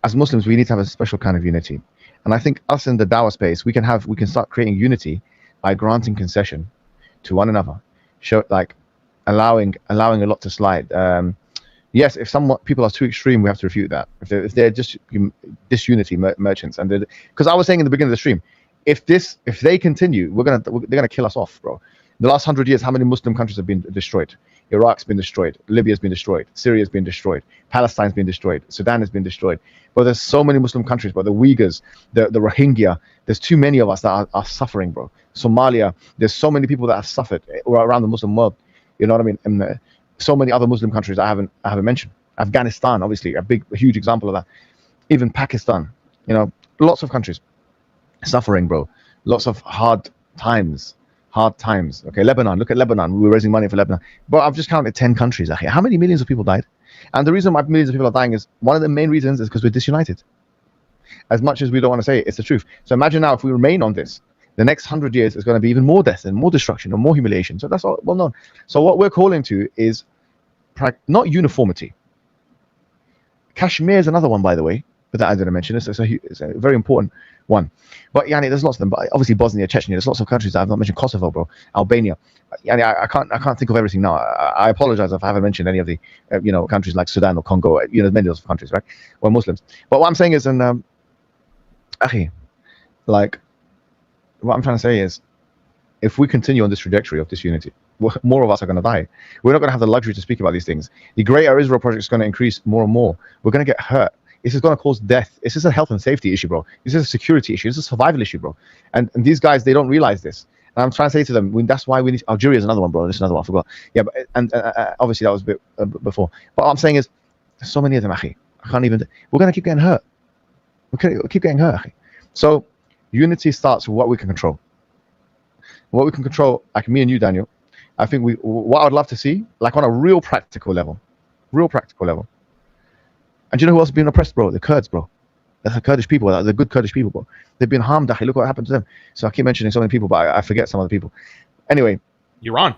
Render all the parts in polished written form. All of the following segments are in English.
as Muslims, we need to have a special kind of unity. And I think us in the dawah space, we can start creating unity by granting concession to one another, show like allowing a lot to slide. Yes, if some people are too extreme, we have to refute that. If they're just disunity merchants, and because I was saying in the beginning of the stream, if they continue, they're gonna kill us off, bro. The last 100 years, how many Muslim countries have been destroyed? Iraq's been destroyed, Libya's been destroyed, Syria's been destroyed, Palestine's been destroyed, Sudan has been destroyed. But there's so many Muslim countries, but the Uyghurs, the Rohingya, there's too many of us that are suffering, bro. Somalia, there's so many people that have suffered around the Muslim world. You know what I mean? And so many other Muslim countries I haven't mentioned. Afghanistan, obviously, a huge example of that. Even Pakistan, lots of countries suffering, bro. Lots of hard times. Okay, Lebanon, look at Lebanon. We were raising money for Lebanon. But I've just counted 10 countries. How many millions of people died? And the reason why millions of people are dying is, one of the main reasons is because we're disunited. As much as we don't want to say it, it's the truth. So imagine now if we remain on this, the next 100 years is going to be even more death and more destruction and more humiliation. So that's all well known. So what we're calling to is not uniformity. Kashmir is another one, by the way, but that I didn't mention. It's a very important one. But there's lots of them. But obviously Bosnia, Chechnya, there's lots of countries that I've not mentioned. Kosovo, bro, Albania. I can't think of everything now. I apologize if I haven't mentioned any of the countries like Sudan or Congo. Many of those countries, right? Or Muslims. But what I'm saying is, what I'm trying to say is, if we continue on this trajectory of disunity, more of us are going to die. We're not going to have the luxury to speak about these things. The Greater Israel Project is going to increase more and more. We're going to get hurt. This is going to cause death. This is a health and safety issue, bro. This is a security issue. This is a survival issue, bro. And these guys, they don't realize this. And I'm trying to say to them, that's why we need. Algeria is another one, bro. This is another one. I forgot. Yeah, but obviously that was a bit before. But what I'm saying is, there's so many of them, akhi. I can't even. We're going to keep getting hurt. We'll keep getting hurt, akhi. So unity starts with what we can control. What we can control, like me and you, Daniel, I think what I'd love to see, like on a real practical level. And you know who else has been oppressed, bro? The Kurds, bro. That's the Kurdish people. The good Kurdish people, bro. They've been harmed. Look what happened to them. So I keep mentioning so many people, but I forget some of the people. Anyway. Iran,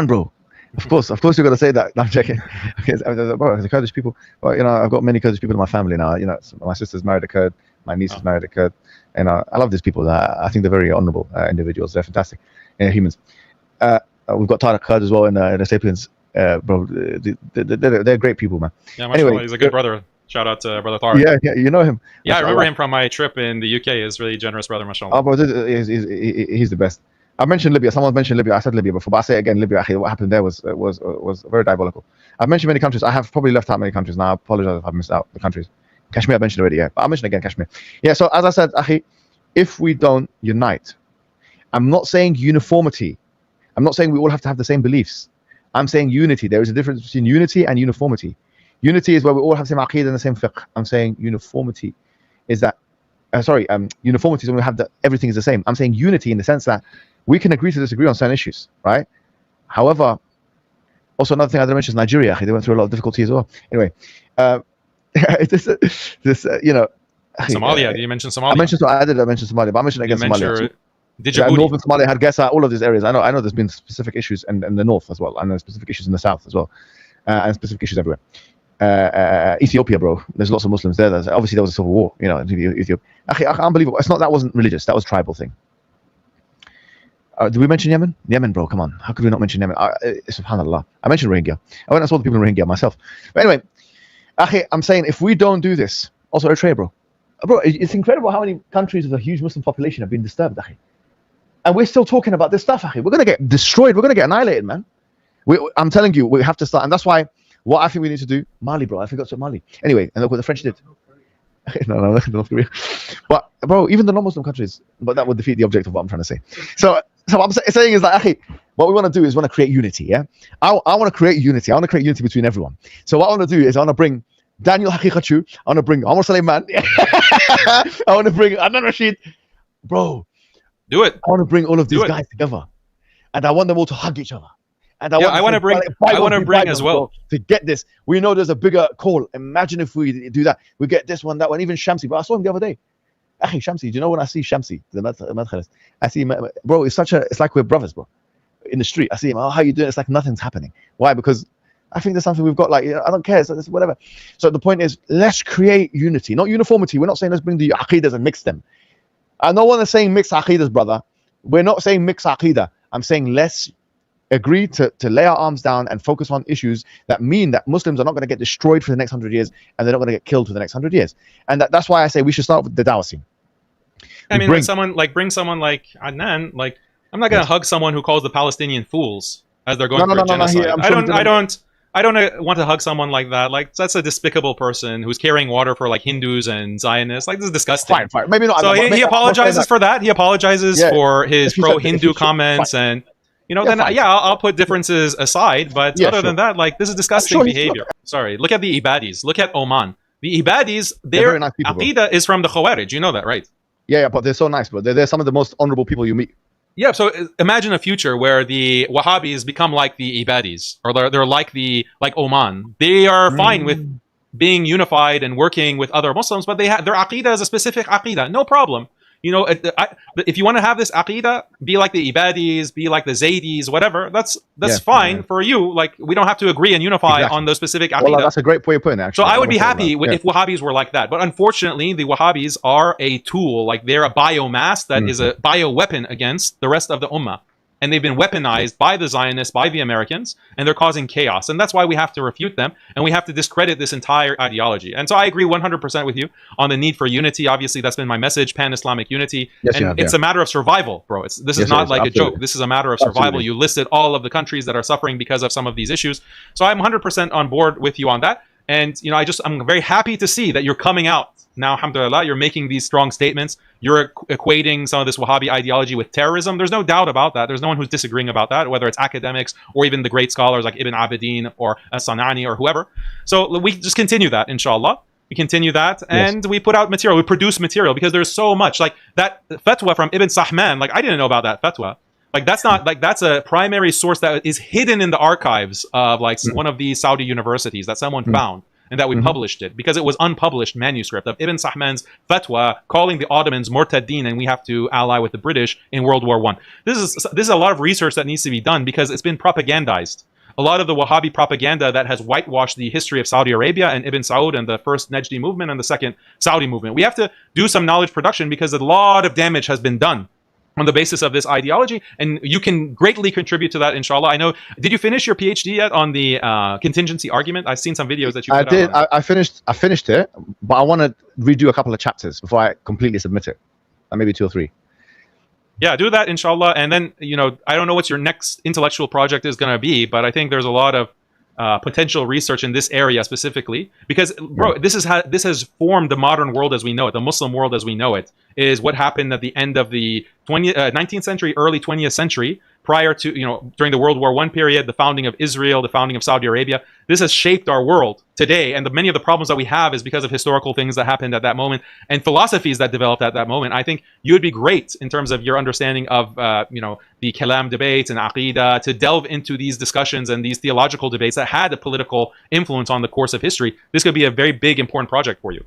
bro. Of course you're gonna say that. No, I'm checking. Okay, bro, the Kurdish people. Well, I've got many Kurdish people in my family now. My sister's married a Kurd. My niece is married a Kurd. And I love these people. I think they're very honourable individuals. They're fantastic humans. We've got Tariq Kurd as well in the Sapiens. Bro, they're great people, man. Yeah, anyway, he's a good brother. Shout out to brother Tariq. Yeah, you know him. Yeah, I remember him from my trip in the UK. He's really generous brother, mashallah. Oh, bro, he's the best. I mentioned Libya. Someone mentioned Libya. I said Libya before, but I say it again, Libya. What happened there was very diabolical. I've mentioned many countries. I have probably left out many countries. Now I apologize if I've missed out the countries. Kashmir I mentioned already, yeah. But I'll mention again Kashmir. Yeah, so as I said, akhi, if we don't unite, I'm not saying uniformity. I'm not saying we all have to have the same beliefs. I'm saying unity. There is a difference between unity and uniformity. Unity is where we all have the same aqeedah and the same fiqh. I'm saying uniformity is that, uniformity is when we have that everything is the same. I'm saying unity in the sense that we can agree to disagree on certain issues, right? However, also another thing I didn't mention is Nigeria. They went through a lot of difficulty as well. Anyway, Somalia. Did you mention Somalia? I did mention Somalia, but I mentioned again Somalia. Northern Somalia, Hargeisa, all of these areas. I know there's been specific issues in the north as well, and there's specific issues in the south as well, and specific issues everywhere. Ethiopia, bro. There's lots of Muslims there. Obviously, there was a civil war, in Ethiopia. Unbelievable. It's not that wasn't religious. That was tribal thing. Did we mention Yemen? Yemen, bro. Come on. How could we not mention Yemen? Subhanallah. I mentioned Rohingya. I went and saw the people in Rohingya myself. But anyway, I'm saying if we don't do this, also Eritrea, bro. Bro, it's incredible how many countries with a huge Muslim population have been disturbed, and we're still talking about this stuff, We're going to get destroyed. We're going to get annihilated, man. I'm telling you, we have to start. And that's why what I think we need to do, Mali, bro. I forgot to Mali. Anyway, and look what the French did. No, North Korea. But, bro, even the non-Muslim countries, but that would defeat the object of what I'm trying to say. So what I'm saying is that, what we want to do is create unity, yeah? I want to create unity. I want to create unity between everyone. So what I want to do is I want to bring Daniel Haqiqatjou. I want to bring Omar Suleiman. I want to bring Adnan Rashid. Bro. Do it. I want to bring all of these guys together. And I want them all to hug each other. And I want to bring as well. To get this. We know there's a bigger call. Imagine if we do that. We get this one, that one, even Shamsi. But I saw him the other day. Shamsi, do you know when I see Shamsi, the madkhalis, I see him, bro, it's like we're brothers, bro. In the street, I see him, how you doing? It's like nothing's happening. Why? Because I think there's something we've got, like, I don't care, it's whatever. So the point is, let's create unity, not uniformity. We're not saying let's bring the aqidas and mix them. No one is saying mix aqidas, brother. We're not saying mix aqidah. I'm saying let's agree to lay our arms down and focus on issues that mean that Muslims are not going to get destroyed for the next 100 years, and they're not going to get killed for the next 100 years. And that's why I say we should start with the dawah scene. I mean, bring someone like Adnan. Like, I'm not going to hug someone who calls the Palestinian fools as they're going through a genocide. I don't want to hug someone like that. Like, that's a despicable person who's carrying water for like Hindus and Zionists. Like, this is disgusting. Fine. Maybe not. So he apologizes for that. He apologizes for his pro-Hindu comments, and then I'll put differences aside. But other than that, like, this is disgusting behavior. Sorry. Look at the Ibadis. Look at Oman. The Ibadis, their nice aqidah is from the Khawarij. You know that, right? Yeah, but they're so nice, bro. They're some of the most honorable people you meet. Yeah, so imagine a future where the Wahhabis become like the Ibadis, or they're like Oman. They are fine with being unified and working with other Muslims, but their aqidah is a specific aqidah. No problem. If you want to have this aqidah, be like the Ibadis, be like the Zaydis, whatever. That's fine for you. Like, we don't have to agree and unify on those specific aqidah. Well, that's a great way of putting it, actually. So I would be happy if Wahhabis were like that. But unfortunately, the Wahhabis are a tool. Like, they're a biomass that is a bioweapon against the rest of the ummah. And they've been weaponized by the Zionists, by the Americans, and they're causing chaos. And that's why we have to refute them, and we have to discredit this entire ideology. And so I agree 100% with you on the need for unity. Obviously, that's been my message, pan-Islamic unity. Yes, and it's a matter of survival, bro. This is not like a joke. This is a matter of survival. Absolutely. You listed all of the countries that are suffering because of some of these issues. So I'm 100% on board with you on that. And, I'm very happy to see that you're coming out now, alhamdulillah. You're making these strong statements. You're equating some of this Wahhabi ideology with terrorism. There's no doubt about that. There's no one who's disagreeing about that, whether it's academics or even the great scholars like Ibn Abidin or As-Sanani or whoever. So we just continue that, inshallah. We continue that, and we put out material. We produce material, because there's so much. Like, that fatwa from Ibn Sahman, like, I didn't know about that fatwa. Like, that's not, like, that's a primary source that is hidden in the archives of, like, one of these Saudi universities that someone found, and that we published it, because it was unpublished manuscript of Ibn Sahman's fatwa calling the Ottomans Murtaddin, and we have to ally with the British in World War I. This is a lot of research that needs to be done, because it's been propagandized. A lot of the Wahhabi propaganda that has whitewashed the history of Saudi Arabia and Ibn Saud and the first Najdi movement and the second Saudi movement. We have to do some knowledge production, because a lot of damage has been done on the basis of this ideology, and you can greatly contribute to that, inshallah. I know. Did you finish your PhD yet on the contingency argument? I've seen some videos that you put out on. I finished it, but I want to redo a couple of chapters before I completely submit it. Maybe 2 or 3. Yeah, do that, inshallah. And then, I don't know what your next intellectual project is going to be, but I think there's a lot of potential research in this area specifically, because, bro, this has formed the modern world as we know it, the Muslim world as we know it, is what happened at the end of the 19th century, early 20th century, prior to, during the World War I period, the founding of Israel, the founding of Saudi Arabia. This has shaped our world today, and many of the problems that we have is because of historical things that happened at that moment and philosophies that developed at that moment. I think you would be great in terms of your understanding of, the Kalam debates and Aqidah, to delve into these discussions and these theological debates that had a political influence on the course of history. This could be a very big, important project for you.